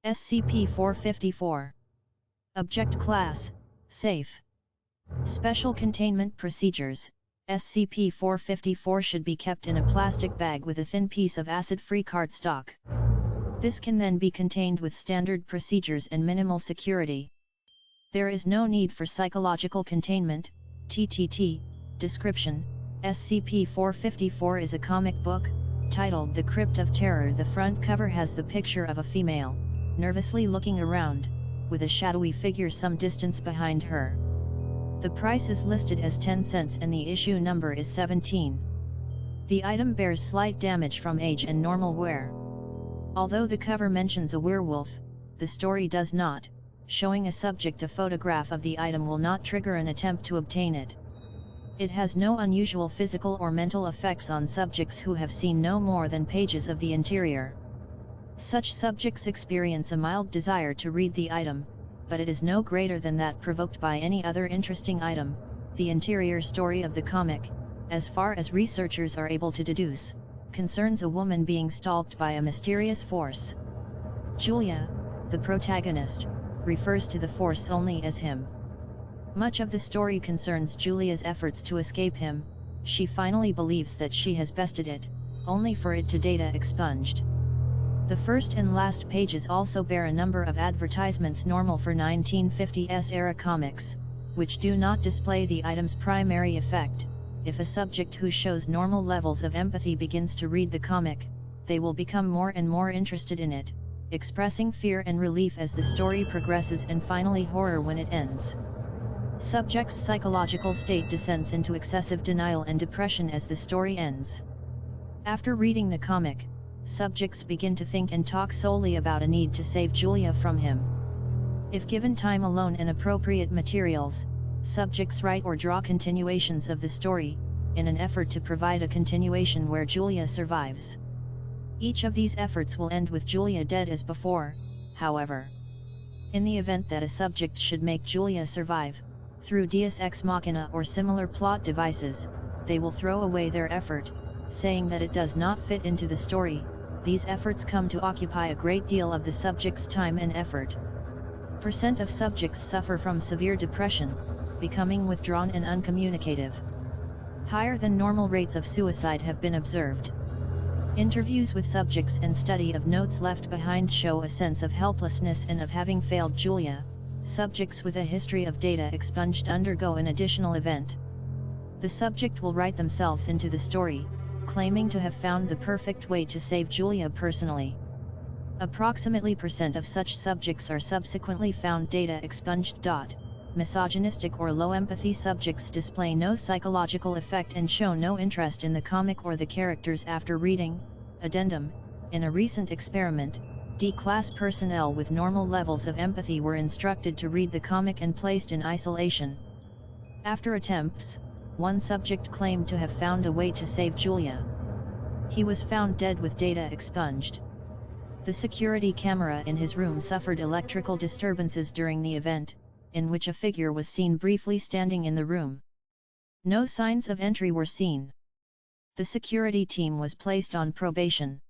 SCP-454. Object Class: Safe. Special Containment Procedures: SCP-454 should be kept in a plastic bag with a thin piece of acid-free cardstock. This can then be contained with standard procedures and minimal security. There is no need for psychological containment, TTT. Description: SCP-454 is a comic book, titled The Crypt of Terror. The front cover has the picture of a female, nervously looking around, with a shadowy figure some distance behind her. The price is listed as 10 cents and the issue number is 17. The item bears slight damage from age and normal wear. Although the cover mentions a werewolf, the story does not. Showing a subject a photograph of the item will not trigger an attempt to obtain it. It has no unusual physical or mental effects on subjects who have seen no more than pages of the interior. Such subjects experience a mild desire to read the item, but it is no greater than that provoked by any other interesting item. The interior story of the comic, as far as researchers are able to deduce, concerns a woman being stalked by a mysterious force. Julia, the protagonist, refers to the force only as him. Much of the story concerns Julia's efforts to escape him. She finally believes that she has bested it, only for it to data expunged. The first and last pages also bear a number of advertisements normal for 1950s era comics, which do not display the item's primary effect. If a subject who shows normal levels of empathy begins to read the comic, they will become more and more interested in it, expressing fear and relief as the story progresses and finally horror when it ends. Subject's psychological state descends into excessive denial and depression as the story ends. After reading the comic, subjects begin to think and talk solely about a need to save Julia from him. If given time alone and appropriate materials, subjects write or draw continuations of the story, in an effort to provide a continuation where Julia survives. Each of these efforts will end with Julia dead as before, however. In the event that a subject should make Julia survive, through deus ex machina or similar plot devices, they will throw away their effort, saying that it does not fit into the story. These efforts come to occupy a great deal of the subject's time and effort. Percent of subjects suffer from severe depression, becoming withdrawn and uncommunicative. Higher than normal rates of suicide have been observed. Interviews with subjects and study of notes left behind show a sense of helplessness and of having failed Julia. Subjects with a history of data expunged undergo an additional event. The subject will write themselves into the story, claiming to have found the perfect way to save Julia personally. Approximately % of such subjects are subsequently found data expunged. Misogynistic or low empathy subjects display no psychological effect and show no interest in the comic or the characters after reading. Addendum: in a recent experiment, D-class personnel with normal levels of empathy were instructed to read the comic and placed in isolation. After attempts, one subject claimed to have found a way to save Julia. He was found dead with data expunged. The security camera in his room suffered electrical disturbances during the event, in which a figure was seen briefly standing in the room. No signs of entry were seen. The security team was placed on probation.